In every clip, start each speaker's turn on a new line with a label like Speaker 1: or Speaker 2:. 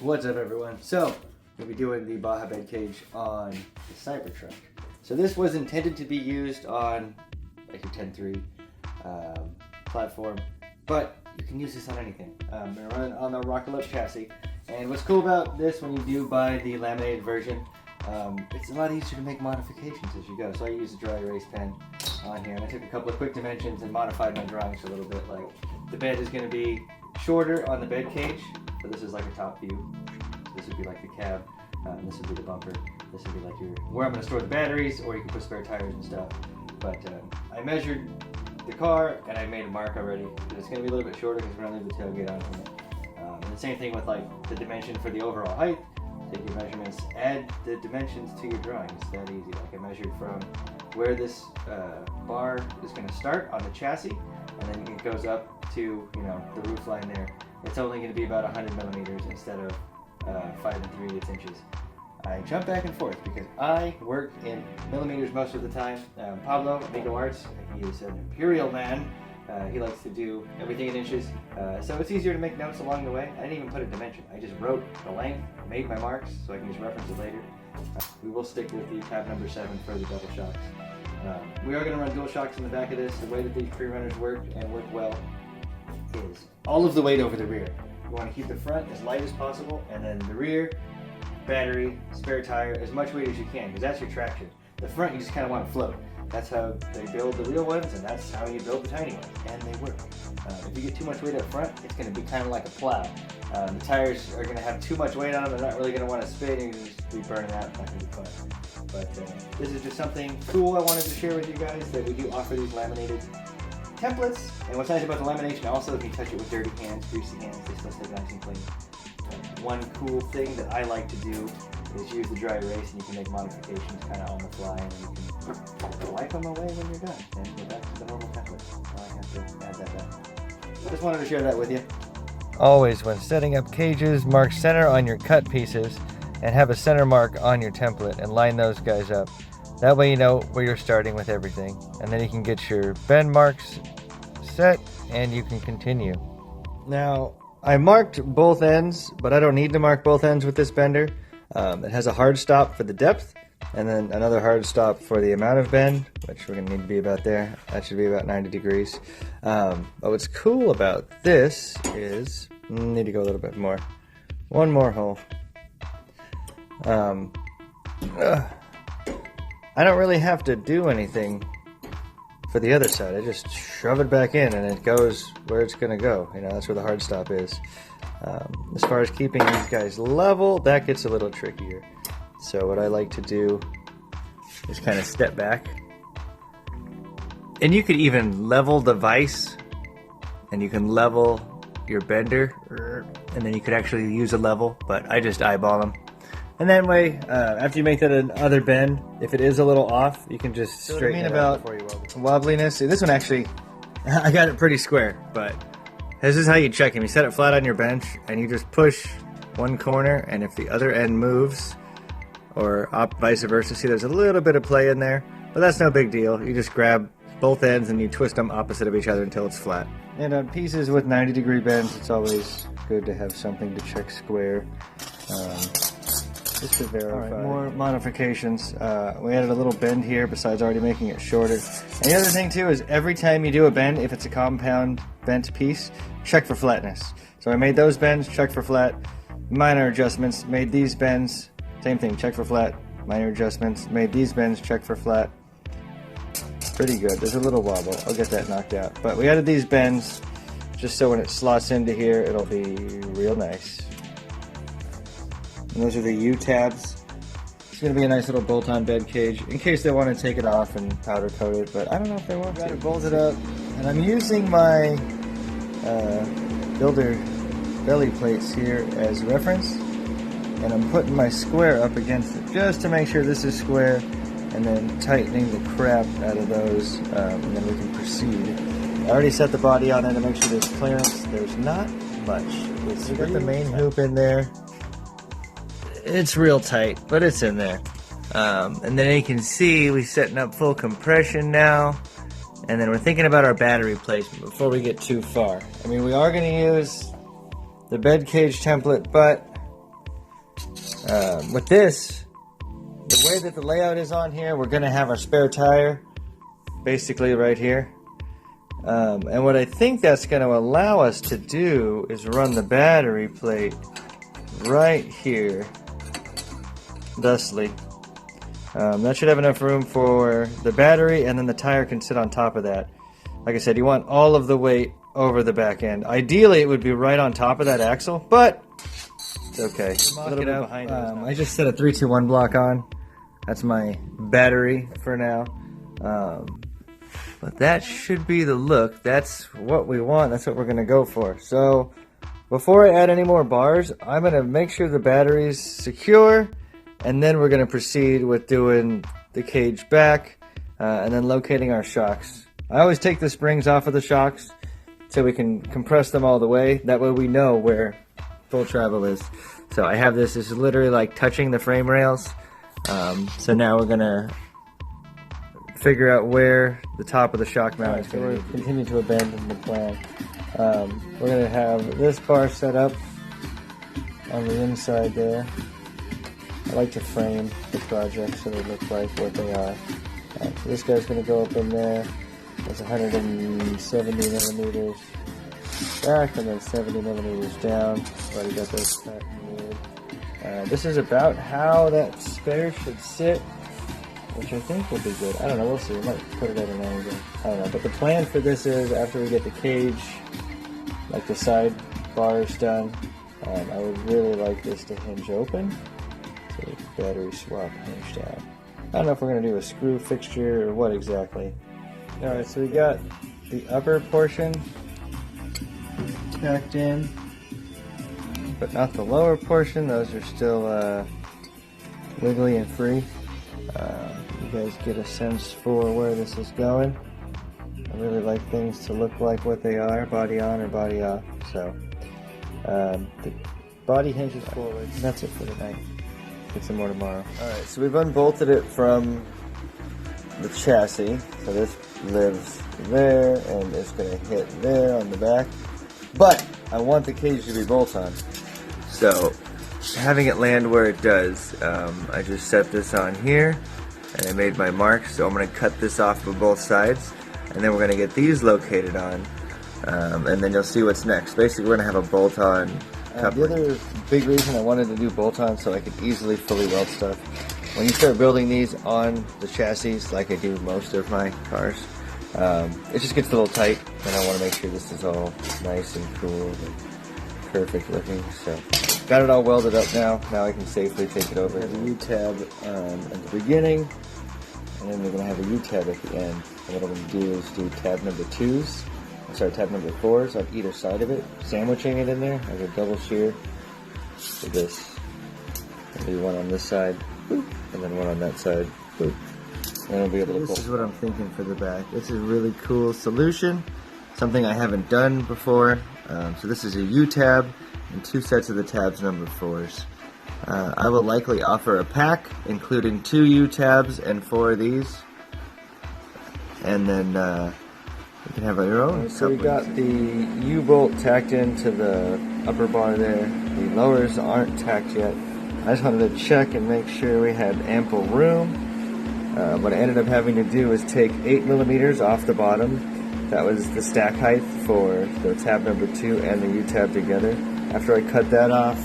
Speaker 1: What's up, everyone? So, we'll be doing the Baja bed cage on the Cybertruck. So this was intended to be used on like your 10.3 platform, but you can use this on anything. We're running on the Rockalope chassis, and what's cool about this when you do buy the laminated version, it's a lot easier to make modifications as you go. So I used a dry erase pen on here, and I took a couple of quick dimensions and modified my drawings a little bit. Like the bed is going to be shorter on the bed cage, so this is like a top view. So this would be like the cab, this would be the bumper, this would be like where I'm going to store the batteries, or you can put spare tires and stuff. But I measured the car and I made a mark already, but it's going to be a little bit shorter because we're going to leave the tailgate on from it. And the same thing with like the dimension for the overall height. Take your measurements, add the dimensions to your drawing. It's that easy. Like I measured from where this bar is going to start on the chassis, and then it goes up to the roof line there. It's only going to be about 100 millimeters instead of 5 3/8 inches. I jump back and forth because I work in millimeters most of the time. Pablo, Amigo Arts, he is an imperial man. He likes to do everything in inches, so it's easier to make notes along the way. I didn't even put a dimension. I just wrote the length, made my marks, so I can just reference it later. We will stick with the tab number 7 for the double shocks. We are going to run dual shocks in the back of this. The way that these pre-runners work and work well is all of the weight over the rear. You want to keep the front as light as possible, and then the rear, battery, spare tire, as much weight as you can, because that's your traction. The front, you just kind of want to float. That's how they build the real ones, and that's how you build the tiny ones, and they work. If you get too much weight up front, it's going to be kind of like a plow. The tires are going to have too much weight on them. They're not really going to want to spin. You're going to just be burning out. It's not going to be fun. But this is just something cool I wanted to share with you guys, that we do offer these laminated templates. And what's nice about the lamination also, if you touch it with dirty hands, greasy hands, they still stay nice and clean. One cool thing that I like to do is use the dry erase, and you can make modifications kind of on the fly, and then you can wipe them away when you're done and go back to the normal template. I have to add that back. Just wanted to share that with you.
Speaker 2: Always, when setting up cages, mark center on your cut pieces and have a center mark on your template and line those guys up. That way you know where you're starting with everything, and then you can get your bend marks set and you can continue. Now, I marked both ends, but I don't need to mark both ends with this bender. It has a hard stop for the depth, and then another hard stop for the amount of bend, which we're going to need to be about there. That should be about 90 degrees. But what's cool about this is, need to go a little bit more. One more hole. I don't really have to do anything for the other side. I just shove it back in and it goes where it's going to go. That's where the hard stop is. As far as keeping these guys level, that gets a little trickier. So what I like to do is kind of step back. And you could even level the vise, and you can level your bender, and then you could actually use a level, but I just eyeball them. And that way, after you make that another bend, if it is a little off, you can just straighten it out. Wobbliness. See, this one actually, I got it pretty square, but this is how you check them. You set it flat on your bench, and you just push one corner, and if the other end moves, or vice versa, see there's a little bit of play in there, but that's no big deal. You just grab both ends and you twist them opposite of each other until it's flat. And on pieces with 90-degree bends, it's always good to have something to check square. Just to verify. Alright, more modifications. We added a little bend here besides already making it shorter. And the other thing too is every time you do a bend, if it's a compound bent piece, check for flatness. So I made those bends, check for flat. Minor adjustments, made these bends, same thing, check for flat. Minor adjustments, made these bends, check for flat. Pretty good. There's a little wobble. I'll get that knocked out. But we added these bends just so when it slots into here, it'll be real nice. And those are the U-tabs. It's going to be a nice little bolt-on bed cage in case they want to take it off and powder coat it, but I don't know if they want to. Got it bolted up, and I'm using my builder belly plates here as reference, and I'm putting my square up against it just to make sure this is square, and then tightening the crap out of those, and then we can proceed. I already set the body on there to make sure there's clearance. There's not much. We got the main hoop in there. It's real tight, but it's in there. And then you can see we're setting up full compression now. And then we're thinking about our battery placement before we get too far. I mean, we are going to use the bed cage template, but With this, the way that the layout is on here, we're going to have our spare tire basically right here. And what I think that's going to allow us to do is run the battery plate right here, thusly. That should have enough room for the battery, and then the tire can sit on top of that. Like I said, you want all of the weight over the back end. Ideally, it would be right on top of that axle, but it's okay. A little bit behind I just set a 3-2-1 block on. That's my battery for now. But that should be the look. That's what we want. That's what we're going to go for. So before I add any more bars, I'm going to make sure the battery's secure, and then we're going to proceed with doing the cage back and then locating our shocks. I always take the springs off of the shocks so we can compress them all the way. That way we know where full travel is. So I have this is literally like touching the frame rails. So now we're gonna figure out where the top of the shock mount is going to be. Continue to abandon the plan. We're gonna have this bar set up on the inside there. I like to frame the project so they look like what they are. So this guy's gonna go up in there. That's 170 millimeters back and then 70 millimeters down. Already got those cut and made. This is about how that spare should sit, which I think will be good. I don't know, we'll see. We might put it at an angle. I don't know. But the plan for this is after we get the cage, like the side bars done, I would really like this to hinge open. So the battery swap hinge down. I don't know if we're going to do a screw fixture or what exactly. Alright, so we got the upper portion tacked in, but not the lower portion. Those are still wiggly and free. You guys get a sense for where this is going. I really like things to look like what they are, body on or body off. So the body hinges forward. And that's it for tonight. Get some more tomorrow. Alright, so we've unbolted it from the chassis. So this lives there and it's going to hit there on the back. But I want the cage to be bolt-on. So having it land where it does, I just set this on here and I made my marks. So I'm going to cut this off of both sides and then we're going to get these located on and then you'll see what's next. Basically we're going to have a bolt-on coupling. The other big reason I wanted to do bolt-on so I could easily fully weld stuff. When you start building these on the chassis, like I do most of my cars, it just gets a little tight, and I want to make sure this is all nice and cool and perfect looking. So, got it all welded up now. Now I can safely take it over. I have a U-tab at the beginning, and then we're going to have a U-tab at the end. And what I'm going to do is do tab number 2s, tab number 4s on either side of it, sandwiching it in there as a double shear for this. I'll do one on this side, boop, and then one on that side, boop. And I'll be able to pull. This is what I'm thinking for the back. This is a really cool solution, something I haven't done before. So this is a U-tab and 2 sets of the tabs number 4s. I will likely offer a pack including 2 U-tabs and 4 of these. And then you can have your own. So we got the U-bolt tacked into the upper bar there. The lowers aren't tacked yet. I just wanted to check and make sure we had ample room. What I ended up having to do was take 8 millimeters off the bottom. That was the stack height for the tab number 2 and the U-tab together. After I cut that off,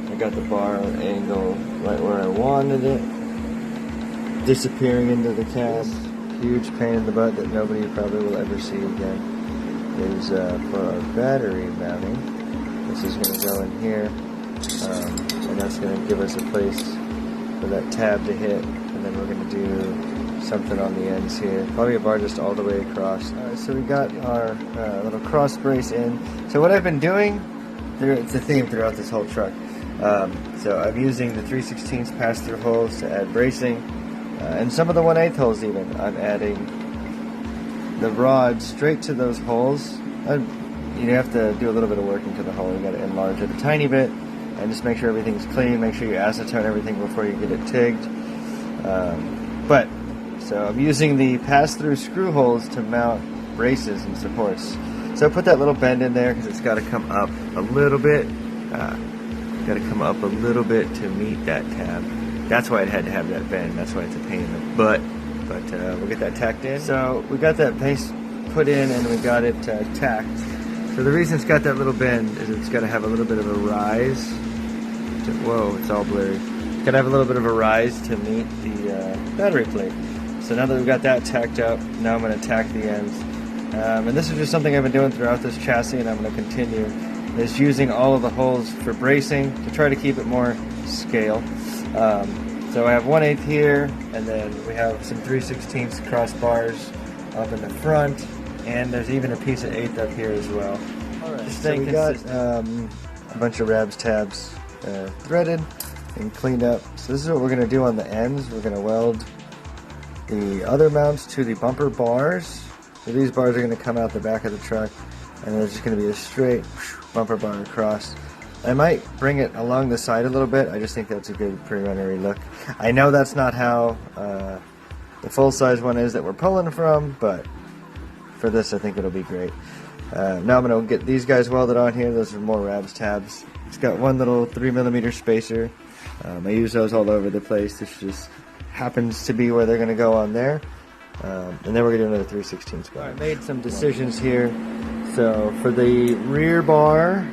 Speaker 2: I got the bar angle right where I wanted it, disappearing into the cab. Huge pain in the butt that nobody probably will ever see again is for our battery mounting. This is going to go in here, and that's going to give us a place for that tab to hit. And then we're going to do something on the ends here. Probably a bar just all the way across. Alright, so we got our little cross brace in. So what I've been doing, it's a theme throughout this whole truck. So I'm using the 3/16 pass-through holes to add bracing. And some of the 1/8 holes even. I'm adding the rod straight to those holes. You have to do a little bit of work into the hole. You got to enlarge it a tiny bit. And just make sure everything's clean. Make sure you acetone everything before you get it tigged. So I'm using the pass-through screw holes to mount braces and supports. So I put that little bend in there because it's got to come up a little bit. got to come up a little bit to meet that tab. That's why it had to have that bend. That's why it's a pain in the butt. But we'll get that tacked in. So we got that base put in and we got it tacked. So the reason it's got that little bend is it's got to have a little bit of a rise. Whoa, it's all blurry. It's got to have a little bit of a rise to meet the battery plate. So now that we've got that tacked up, now I'm going to tack the ends. And this is just something I've been doing throughout this chassis, and I'm going to continue, is using all of the holes for bracing to try to keep it more scale. So I have 1/8 here, and then we have some 3/16 crossbars up in the front, and there's even a piece of 1/8 up here as well. Alright, so we got a bunch of Rabs tabs threaded and cleaned up. So this is what we're going to do on the ends. We're going to weld the other mounts to the bumper bars. So these bars are going to come out the back of the truck, and there's just going to be a straight bumper bar across. I might bring it along the side a little bit. I just think that's a good preliminary look. I know that's not how the full-size one is that we're pulling from, but for this I think it'll be great. Now I'm going to get these guys welded on here. Those are more Rabs tabs. It's got one little 3mm spacer. I use those all over the place. This just happens to be where they're going to go on there. And then we're going to do another 3/16 square. I made some decisions here. So for the rear bar,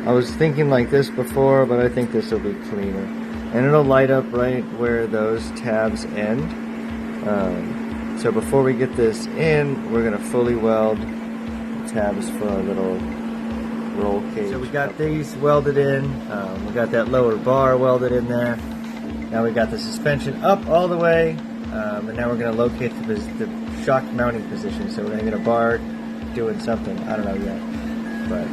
Speaker 2: I was thinking like this before, but I think this will be cleaner. And it'll light up right where those tabs end. So before we get this in, we're going to fully weld the tabs for our little roll cage. So we got these welded in. We got that lower bar welded in there. Now we got the suspension up all the way. And now we're going to locate the shock mounting position. So we're going to get a bar doing something. I don't know yet. But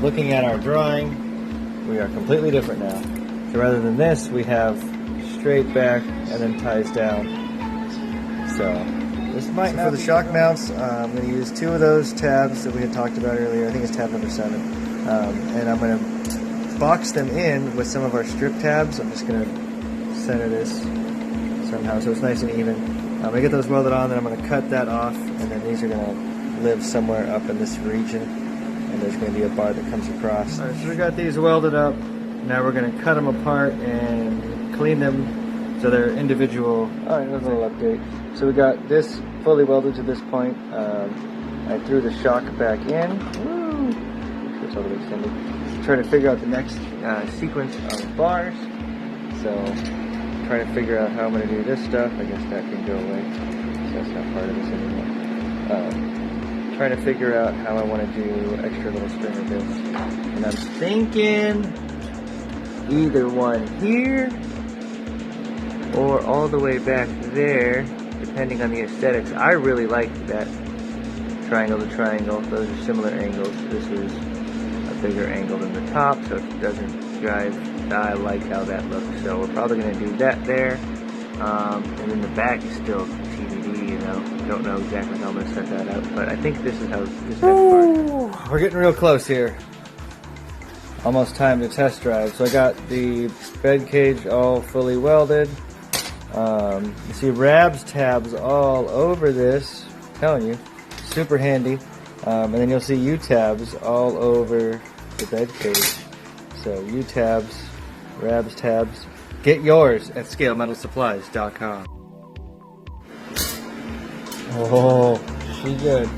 Speaker 2: looking at our drawing, we are completely different now. So rather than this, we have straight back and then ties down. So this might not. For the shock mounts, I'm going to use 2 of those tabs that we had talked about earlier. I think it's tab number 7. And I'm going to box them in with some of our strip tabs. I'm just going to center this somehow so it's nice and even. I'm going to get those welded on, then I'm going to cut that off, and then these are going to live somewhere up in this region, and there's going to be a bar that comes across. Alright, so we got these welded up. Now we're going to cut them apart and clean them so they're individual. Alright, there's a little update. So we got this fully welded to this point. I threw the shock back in. Woo! Make sure it's all the way extended. Trying to figure out the next sequence of bars. So trying to figure out how I'm going to do this stuff. I guess that can go away. So that's not part of this anymore. Trying to figure out how I want to do extra little stringer bits. And I'm thinking either one here or all the way back there, depending on the aesthetics. I really like that triangle to triangle. Those are similar angles. This is a bigger angle than the top, so it doesn't drive. I like how that looks, so we're probably going to do that there. And then the back is still TBD, you know. Don't know exactly how I'm going to set that up, but I think this is how this part. We're getting real close here. Almost time to test drive. So I got the bed cage all fully welded. You see Rabs tabs all over this. I'm telling you, super handy. And then you'll see U-tabs all over the bed cage. So U-tabs, Rabs tabs. Get yours at scalemetalsupplies.com. Oh, she's good.